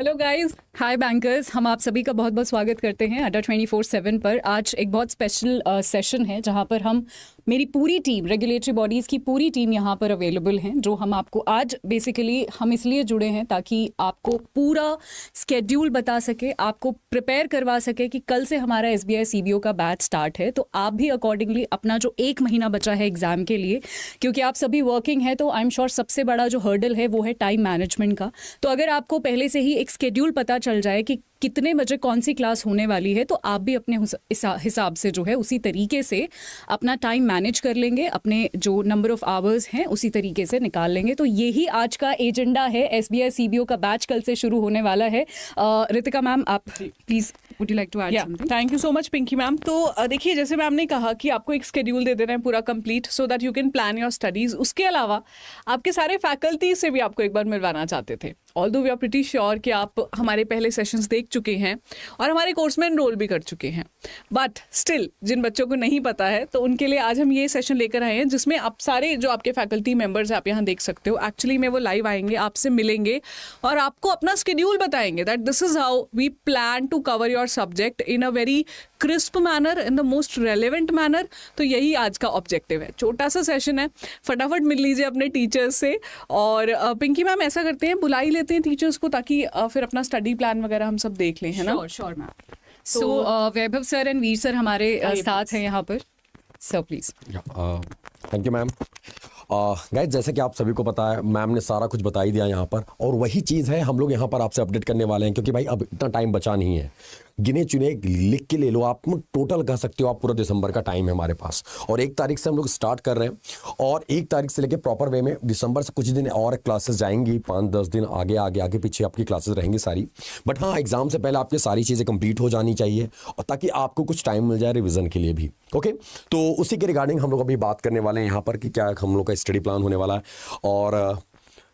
Hello guys, हाय bankers. हम आप सभी का बहुत बहुत स्वागत करते हैं अड्डा 24/7 पर। आज एक बहुत स्पेशल सेशन है जहां पर हम मेरी पूरी टीम, रेगुलेटरी बॉडीज़ की पूरी टीम यहाँ पर अवेलेबल हैं, जो हम आपको आज बेसिकली हम इसलिए जुड़े हैं ताकि आपको पूरा स्केड्यूल बता सके, आपको प्रिपेयर करवा सके कि कल से हमारा SBI CBO का बैच स्टार्ट है। तो आप भी अकॉर्डिंगली अपना जो 1 महीना बचा है एग्जाम के लिए, क्योंकि आप सभी वर्किंग हैं, तो आई एम श्योर सबसे बड़ा जो हर्डल है वो है टाइम मैनेजमेंट का। तो अगर आपको पहले से ही एक स्केड्यूल पता चल जाए कि कितने बजे कौन सी क्लास होने वाली है, तो आप भी अपने हिसाब से जो है उसी तरीके से अपना टाइम मैनेज कर लेंगे, अपने जो नंबर ऑफ आवर्स हैं उसी तरीके से निकाल लेंगे। तो यही आज का एजेंडा है। SBI CBO का बैच कल से शुरू होने वाला है। रितिका मैम, आप please would you like to add something? Thank you so much Pinky ma'am. तो देखिए, जैसे मैम ने कहा कि आपको एक शेड्यूल दे देना है पूरा complete, so that you can plan your studies. उसके अलावा आपके सारे फैकल्टी से भी आपको एक बार मिलवाना चाहते थे। Although we are pretty sure कि आप हमारे पहले सेशंस देख चुके हैं और हमारे कोर्स में एनरोल भी कर चुके हैं, बट स्टिल जिन बच्चों को नहीं पता है, तो उनके लिए आज हम ये सेशन लेकर आए हैं जिसमें आप सारे जो आपके फैकल्टी मेंबर्स आप यहाँ देख सकते हो, एक्चुअली में वो लाइव आएंगे, आपसे मिलेंगे और आपको अपना शेड्यूल बताएंगे that this is how we plan to cover your subject in a very crisp manner, in the most relevant manner. तो यही आज का ऑब्जेक्टिव है। छोटा सा सेशन है, फटाफट मिल लीजिए अपने टीचर्स से। और पिंकी मैम, ऐसा करते हैं, बुला ही लेते हैं टीचर्स को, ताकि फिर अपना स्टडी प्लान वगैरह हम सब देख लें, है ना? Sure ma'am. So Vaibhav sir and Veer sir हमारे साथ हैं यहाँ पर। Sir please. Thank you ma'am. Guys, जैसे कि आप सभी को पता है, मैम ने सारा कुछ बता ही दिया यहाँ पर, और वही चीज़ है हम लोग यहाँ पर आपसे अपडेट करने वाले हैं, क्योंकि भाई अब इतना टाइम बचा नहीं है। गिने चुने लिख के ले लो, आप टोटल कह सकते हो आप पूरा दिसंबर का टाइम है हमारे पास, और 1 तारीख से हम लोग स्टार्ट कर रहे हैं, और 1 तारीख से लेके प्रॉपर वे में दिसंबर से कुछ दिन और क्लासेस जाएंगी, 5-10 दिन आगे आगे आगे पीछे आपकी क्लासेस रहेंगी सारी। बट हाँ, एग्जाम से पहले आपकी सारी चीज़ें कंप्लीट हो जानी चाहिए, और ताकि आपको कुछ टाइम मिल जाए रिविजन के लिए भी। ओके, तो उसी के रिगार्डिंग हम लोग अभी बात करने वाले हैं यहाँ पर कि क्या हम लोग का स्टडी प्लान होने वाला है। और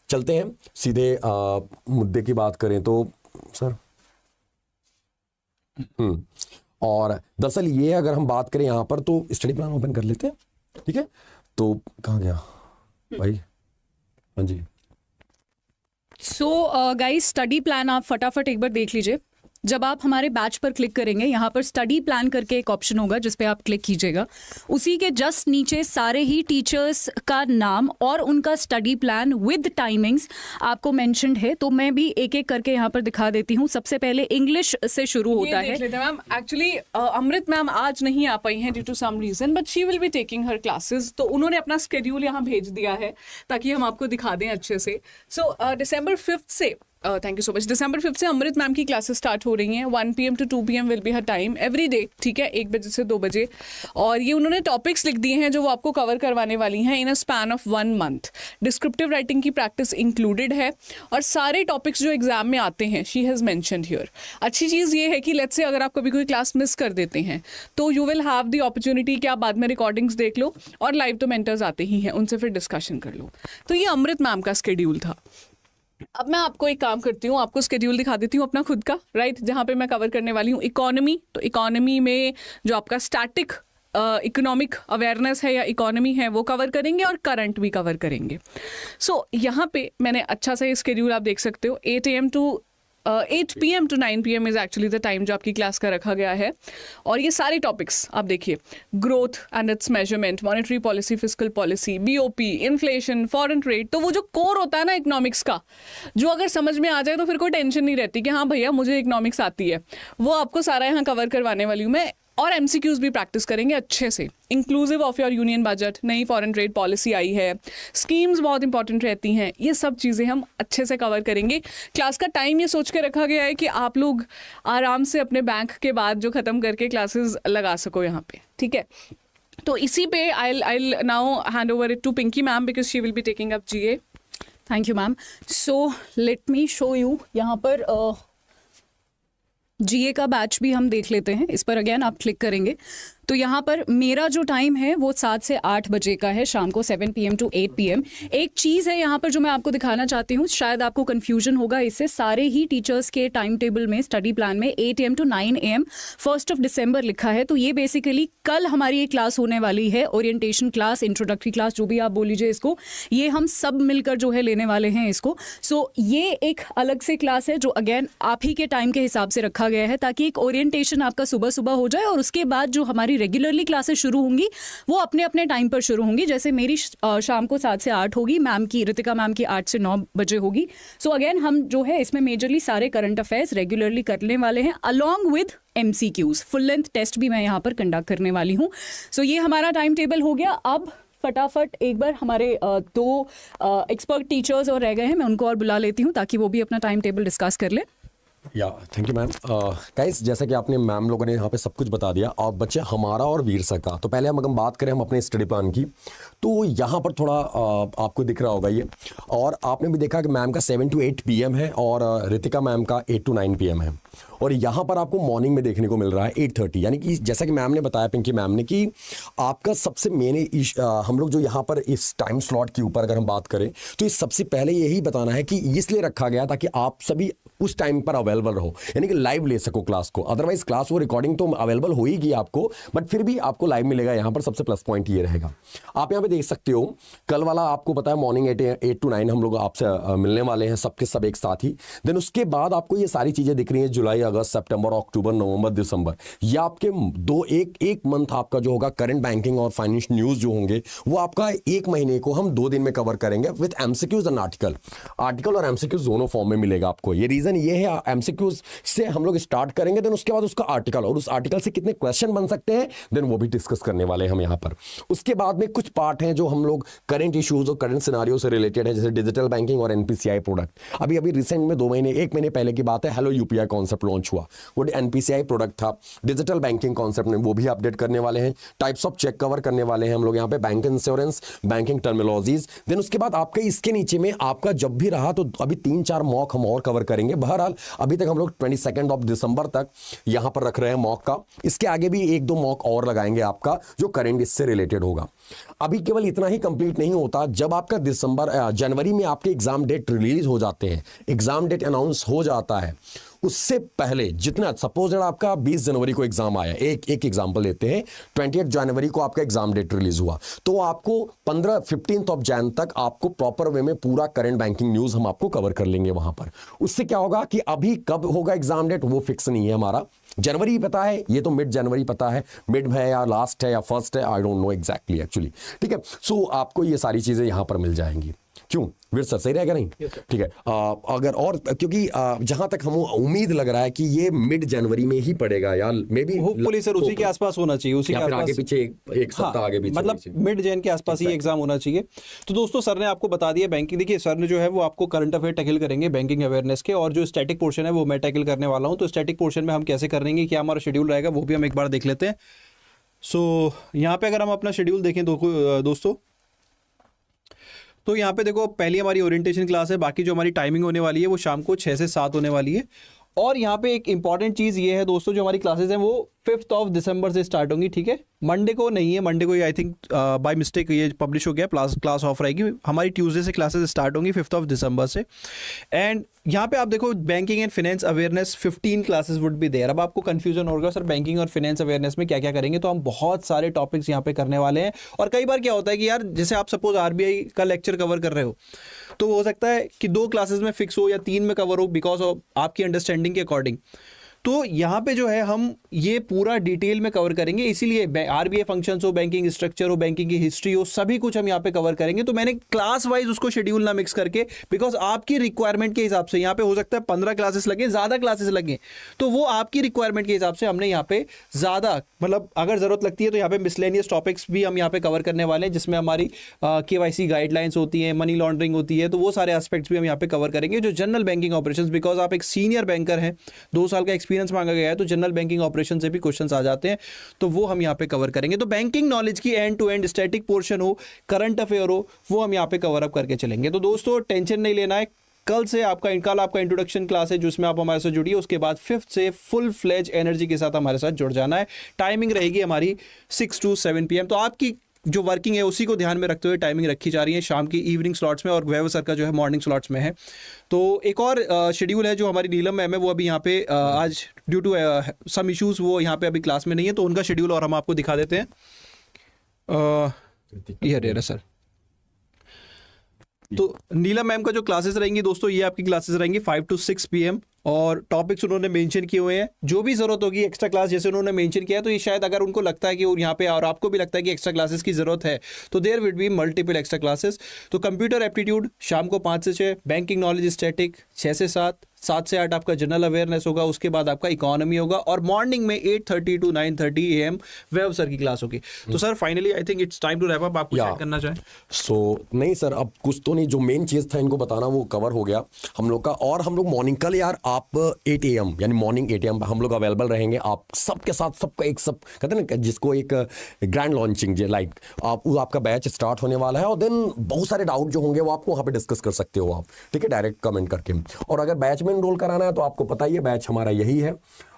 चलते हैं सीधे मुद्दे की बात करें तो सर, और दरअसल ये अगर हम बात करें यहाँ पर, तो स्टडी प्लान ओपन कर लेते हैं, ठीक है? तो कहाँ गया भाई? हाँ जी। सो गाइस, स्टडी प्लान आप फटाफट एक बार देख लीजिए। जब आप हमारे बैच पर क्लिक करेंगे, यहाँ पर स्टडी प्लान करके एक ऑप्शन होगा जिस पे आप क्लिक कीजिएगा। उसी के जस्ट नीचे सारे ही टीचर्स का नाम और उनका स्टडी प्लान विद टाइमिंग्स आपको मेंशन्ड है। तो मैं भी एक एक करके यहाँ पर दिखा देती हूँ। सबसे पहले इंग्लिश से शुरू होता है। मैम, एक्चुअली अमृत मैम आज नहीं आ पाई हैं due to some reason, but she will be taking her classes. तो उन्होंने अपना स्केड्यूल यहाँ भेज दिया है ताकि हम आपको दिखा दें अच्छे से। सो December 5th से thank you so much. December 5th से अमृत मैम की क्लासेस स्टार्ट हो रही हैं। 1 PM to 2 PM will be her time every day, ठीक है, 1 बजे से 2 बजे। और ये उन्होंने टॉपिक्स लिख दिए हैं जो वो आपको कवर करवाने वाली हैं in a span of 1 month। Descriptive writing की प्रैक्टिस इंक्लूडेड है, और सारे टॉपिक्स जो एग्जाम में आते हैं शी हैज़ मैंशन्ड हियर। अच्छी चीज़ ये है कि लेट्स से अगर आप कभी कोई क्लास मिस कर देते हैं, तो you will have the opportunity कि आप बाद में रिकॉर्डिंग्स देख लो, और लाइव तो मेंटर्स आते ही हैं, उनसे फिर डिस्कशन कर लो। तो ये अमृत मैम का स्केड्यूल था। अब मैं आपको एक काम करती हूँ, आपको स्केड्यूल दिखा देती हूँ अपना खुद का, राइट, जहाँ पे मैं कवर करने वाली हूँ इकोनॉमी। तो इकोनॉमी में जो आपका स्टैटिक इकोनॉमिक अवेयरनेस है या इकोनॉमी है वो कवर करेंगे, और करंट भी कवर करेंगे। सो यहाँ पे मैंने अच्छा सा ये स्केड्यूल आप देख सकते हो। 8 PM to 9 PM is actually the time जो आपकी क्लास का रखा गया है। और ये सारे टॉपिक्स आप देखिए, growth and it's measurement, monetary policy, fiscal policy, BOP, inflation, foreign trade. तो वो जो कोर होता है ना इकोनॉमिक्स का, जो अगर समझ में आ जाए तो फिर कोई टेंशन नहीं रहती कि हाँ भैया मुझे इकोनॉमिक्स आती है, वो आपको सारा यहाँ कवर करवाने वाली हूँ मैं। और MCQs भी प्रैक्टिस करेंगे अच्छे से, inclusive of your union budget. नई फॉरेन ट्रेड पॉलिसी आई है, स्कीम्स बहुत इंपॉर्टेंट रहती हैं, ये सब चीज़ें हम अच्छे से कवर करेंगे। क्लास का टाइम ये सोच के रखा गया है कि आप लोग आराम से अपने बैंक के बाद जो ख़त्म करके क्लासेस लगा सको यहाँ पे, ठीक है? तो इसी पे I'll now hand over it to Pinky ma'am because she will be taking up GA. Thank you ma'am. So let me show you, यहाँ पर GA का बैच भी हम देख लेते हैं। इस पर अगेन आप क्लिक करेंगे तो यहाँ पर मेरा जो टाइम है वो 7 से 8 बजे का है, शाम को 7 PM to 8 PM। एक चीज़ है यहाँ पर जो मैं आपको दिखाना चाहती हूँ, शायद आपको कन्फ्यूजन होगा इससे, सारे ही टीचर्स के टाइम टेबल में, स्टडी प्लान में 8 AM to 9 AM 1 दिसंबर लिखा है। तो ये बेसिकली कल हमारी एक क्लास होने वाली है, ओरिएंटेशन क्लास, इंट्रोडक्टरी क्लास, जो भी आप बोल लीजिए इसको, ये हम सब मिलकर जो है लेने वाले हैं इसको। सो ये एक अलग से क्लास है जो अगेन आप ही के टाइम के हिसाब से रखा गया है, ताकि एक ओरिएंटेशन आपका सुबह सुबह हो जाए, और उसके बाद जो हमारी रेगुलरली क्लासेस शुरू होंगी वो अपने अपने टाइम पर शुरू होंगी। जैसे मेरी शाम को 7 से 8 होगी, मैम की, रितिका मैम की 8 से 9 बजे होगी। सो अगेन हम जो है इसमें मेजरली सारे करंट अफेयर्स रेगुलरली करने वाले हैं, along with MCQs। Full length test भी मैं यहाँ पर कंडक्ट करने वाली हूँ। सो ये हमारा टाइम टेबल हो गया। अब फटाफट एक बार हमारे 2 एक्सपर्ट टीचर्स और रह गए हैं, मैं उनको और बुला लेती हूँ ताकि वो भी अपना टाइम टेबल डिस्कस कर ले। या थैंक यू मैम। गाइस, जैसा कि आपने मैम लोगों ने यहाँ पे सब कुछ बता दिया, और बच्चे हमारा और वीर सर का, तो पहले हम बात करें हम अपने स्टडी प्लान की, तो यहाँ पर थोड़ा आपको दिख रहा होगा ये, और आपने भी देखा कि मैम का 7 to 8 PM है और रितिका मैम का 8 to 9 PM है, और यहाँ पर आपको मॉर्निंग में देखने को मिल रहा है 8:30। यानी कि जैसा कि मैम ने बताया, पिंकी मैम ने, कि आपका सबसे मेन हम लोग जो यहाँ पर इस टाइम स्लॉट के ऊपर अगर हम बात करें तो इस सबसे पहले यही बताना है कि इसलिए रखा गया ताकि आप सभी उस टाइम पर अवेलेबल रहो, यानी कि लाइव ले सको क्लास को। अदरवाइज क्लास वो रिकॉर्डिंग तो अवेलेबल होगी आपको, बट फिर भी आपको लाइव मिलेगा। यहाँ पर सबसे प्लस पॉइंट ये रहेगा। आप यहाँ पे देख सकते हो, कल वाला आपको पता है मॉर्निंग 8 to 9 हम लोग आपसे मिलने वाले हैं, सबके सब एक साथ ही। देन उसके बाद आपको ये सारी चीज़ें दिख रही हैं, जुलाई, अगस्त, सितंबर, अक्टूबर, नवंबर, दिसंबर। ये आपके एक मंथ आपका जो होगा करंट बैंकिंग और फाइनेंस न्यूज़ जो होंगे वो आपका 1 महीने को हम 2 दिन में कवर करेंगे विद MCQs एंड आर्टिकल और MCQs दोनों फॉर्म में मिलेगा आपको। ये रीज़न ये है, MCQs से हम लोग स्टार्ट करेंगे, देन उसके बाद उसका आर्टिकल, और उस आर्टिकल से कितने क्वेश्चन बन सकते हैं देन वो भी डिस्कस करने वाले हैं हम यहाँ पर। उसके बाद में कुछ पार्ट हैं जो हम लोग करंट इश्यूज और करंट सिनारियो से रिलेटेड है, जैसे डिजिटल बैंकिंग और NPCI प्रोडक्ट। अभी रिसेंट में 1 महीने पहले की बात है, हेलो UPI कॉन्सेप्ट लॉन्च हुआ, वो NPCI प्रोडक्ट था। डिजिटल बैंकिंग कॉन्सेप्ट में वो भी अपडेट करने वाले हैं, टाइप्स ऑफ चेक कवर करने वाले हैं हम लोग यहाँ पे, bank insurance, banking terminologies. Then उसके बाद आपके इसके नीचे में आपका जब भी रहा तो अभी 3-4 मॉक हम और कवर करेंगे। बहरहाल अभी तक हम लोग 22 दिसंबर तक यहाँ पर रख रहे हैं मॉक का। इसके आगे भी 1-2 मॉक और लगाएंगे आपका जो करंट इससे रिलेटेड होगा। अभी केवल इतना ही कंप्लीट नहीं होता, जब आपका जनवरी में आपके एग्जाम डेट रिलीज हो जाते हैं, एग्जाम डेट अनाउंस हो जाता है, उससे पहले जितना, सपोज आपका 20 जनवरी को एग्जाम आया, एक एग्जांपल लेते हैं, 28 जनवरी को आपका एग्जाम डेट रिलीज हुआ, तो आपको 15 जैन तक आपको प्रॉपर वे में पूरा करंट बैंकिंग न्यूज हम आपको कवर कर लेंगे वहां पर। उससे क्या होगा कि अभी कब होगा एग्जाम डेट वो फिक्स नहीं है हमारा, जनवरी पता है, ये तो मिड जनवरी पता है, मिड है या लास्ट है या फर्स्ट है, I don't know exactly actually. ठीक है, सो आपको ये सारी चीजें यहां पर मिल जाएंगी। क्यों वीर सर, सही रहेगा नहीं? ठीक है, अगर और क्योंकि जहां तक हम उम्मीद लग रहा है कि ये मिड जनवरी में ही पड़ेगा यार, मे बी होपफुली सर उसी के आसपास होना चाहिए, उसी के आसपास, आगे पीछे एक सप्ताह आगे पीछे, मतलब मिड जैन के आसपास ही एग्जाम होना चाहिए। तो दोस्तों सर ने आपको बता दिया बैंकिंग, देखिए सर ने जो है वो आपको करंट अफेयर टैकल करेंगे बैंकिंग अवेयरनेस के, और जो स्टैटिक पोर्शन है वो मैं टैकल करने वाला हूँ। तो स्टैटिक पोर्शन में हम कैसे करेंगे, क्या हमारा शेड्यूल रहेगा, वो भी हम एक बार देख लेते हैं। सो यहाँ पे अगर हम अपना शेड्यूल देखें दोस्तों, तो यहाँ पे देखो पहली हमारी ओरिएंटेशन क्लास है, बाकी जो हमारी टाइमिंग होने वाली है वो शाम को 6 से 7 होने वाली है। और यहाँ पे एक इंपॉर्टेंट चीज़ ये है दोस्तों, जो हमारी क्लासेस हैं वो 5 दिसंबर से स्टार्ट होंगी। ठीक है, मंडे को नहीं है, मंडे को ये आई थिंक बाय मिस्टेक ये पब्लिश हो गया, क्लास ऑफ रहेगी। हमारी ट्यूसडे से क्लासेस स्टार्ट होंगी 5 दिसंबर से। एंड यहाँ पे आप देखो banking and finance awareness 15 classes would be there. अब आपको कंफ्यूजन होगा सर बैंकिंग और फाइनेंस अवेयरनेस में क्या क्या करेंगे, तो हम बहुत सारे टॉपिक्स यहाँ पे करने वाले हैं। और कई बार क्या होता है कि यार जैसे आप सपोज RBI का लेक्चर कवर कर रहे हो, तो हो सकता है कि 2 क्लासेस में फिक्स हो या 3 में कवर हो, बिकॉज ऑफ आपकी अंडरस्टैंडिंग के अकॉर्डिंग। तो यहाँ पे जो है हम ये पूरा डिटेल में कवर करेंगे, इसीलिए RBI फंक्शंस हो, बैंकिंग स्ट्रक्चर हो, बैंकिंग की हिस्ट्री हो, सभी कुछ हम यहाँ पे कवर करेंगे। तो मैंने क्लास वाइज उसको शेड्यूल ना मिक्स करके, बिकॉज आपकी रिक्वायरमेंट के हिसाब से यहाँ पे हो सकता है 15 क्लासेस लगे, ज़्यादा क्लासेस लगे, तो वो आपकी रिक्वायरमेंट के हिसाब से हमने यहाँ पे ज़्यादा, मतलब अगर ज़रूरत लगती है तो यहाँ पे मिसलेनियस टॉपिक्स भी हम यहाँ पे कवर करने वाले हैं, जिसमें हमारी KYC गाइडलाइंस होती हैं, मनी लॉन्ड्रिंग होती है, तो वो सारे एस्पेक्ट्स भी हम यहाँ पे कवर करेंगे। जो जनरल बैंकिंग ऑपरेशंस, बिकॉज आप एक सीनियर बैंकर हैं, 2 साल का एक्सपीरियंस मांगा गया है, तो जनरल बैंकिंग ऑपरेशन से भी क्वेश्चंस आ जाते हैं, तो वो हम यहाँ पे कवर करेंगे। तो बैंकिंग नॉलेज की end to end static portion हो, करंट अफेयर हो, वो हम यहाँ पे कवर अप करके चलेंगे। तो दोस्तों टेंशन नहीं लेना है, कल आपका इंट्रोडक्शन क्लास है जिसमें आप हमारे साथ जुड़िए, उसके बाद 5th से फुल फ्लेज एनर्जी के साथ हमारे साथ जुड़ जाना है। टाइमिंग रहेगी हमारी 6 to 7 PM। तो आपकी जो वर्किंग है उसी को ध्यान में रखते हुए टाइमिंग रखी जा रही है शाम की इवनिंग स्लॉट्स में, और वैभव सर का जो है मॉर्निंग स्लॉट्स में है। तो एक और शेड्यूल है जो हमारी नीलम मैम है, वो अभी यहाँ पे आज ड्यू टू सम इश्यूज वो यहाँ पे अभी क्लास में नहीं है, तो उनका शेड्यूल और हम आपको दिखा देते हैं। ये सर, तो नीलम मैम का जो क्लासेस रहेंगी दोस्तों, ये आपकी क्लासेस रहेंगी 5 to 6 PM, और टॉपिक्स उन्होंने मेंशन किए हुए हैं। जो भी जरूरत होगी एक्स्ट्रा क्लास जैसे उन्होंने मेंशन किया है, तो ये शायद अगर उनको लगता है कि यहाँ पे और आपको भी लगता है कि एक्स्ट्रा क्लासेस की जरूरत है, तो there will be multiple extra classes. तो कंप्यूटर एप्टीट्यूड शाम को 5 से 6, बैंकिंग नॉलेज स्टैटिक 6 से 7, 7 से 8 आपका जनरल अवेयरनेस होगा, उसके बाद आपका इकोनॉमी होगा, और मॉर्निंग में 8:30 to 9:30 AM वैभव सर की क्लास होगी। तो sir finally I think it's time to wrap up. आप कुछ ऐड करना चाहें? सो नहीं सर, अब कुछ तो नहीं, जो मेन चीज़ था इनको बताना वो कवर हो गया हम लोग का। और हम लोग मॉर्निंग कल यार आप 8 AM यानी मॉर्निंग 8 AM हम लोग अवेलेबल रहेंगे आप सबके साथ, सबका एक सब कहते हैं ना जिसको एक ग्रैंड लॉन्चिंग लाइक आपका बैच स्टार्ट होने वाला है, और देन बहुत सारे डाउट जो होंगे वो आपको वहाँ पे डिस्कस कर सकते हो आप, ठीक है, डायरेक्ट कमेंट करके। और अगर बैच में एनरोल कराना है तो आपको पता ही है बैच हमारा यही है,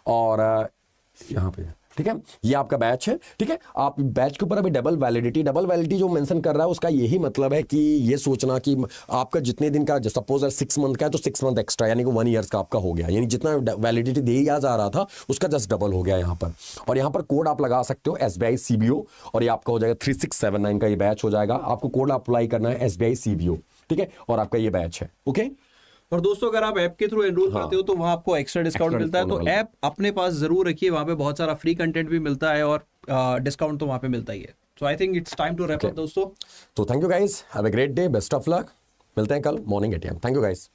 और यहाँ पे ठीक है ये आपका बैच है, ठीक है। आप बैच के ऊपर अभी डबल वैलिडिटी जो मेंशन कर रहा है उसका यही मतलब है कि ये सोचना कि आपका जितने दिन का सपोज 6 मंथ का है तो 6 मंथ एक्स्ट्रा यानी कि 1 ईयर्स का आपका हो गया, यानी जितना वैलिडिटी दिया जा रहा था उसका जस्ट डबल हो गया यहाँ पर। और यहाँ पर कोड आप लगा सकते हो SBI CBO, और ये आपका हो जाएगा 3679 का ये बैच हो जाएगा। आपको कोड अप्लाई करना है SBI CBO, ठीक है, और आपका ये बैच है, ओके। और दोस्तों अगर आप ऐप के थ्रू एनरोल करते हो तो वहाँ आपको एक्स्ट्रा डिस्काउंट मिलता है, तो ऐप अपने पास जरूर रखिए, वहाँ पे बहुत सारा फ्री कंटेंट भी मिलता है, और डिस्काउंट तो वहाँ पे मिलता ही है। So I think it's time to wrap up दोस्तों। तो thank you guys, have a great day, best of luck, मिलते हैं कल morning 8 AM। Thank you guys.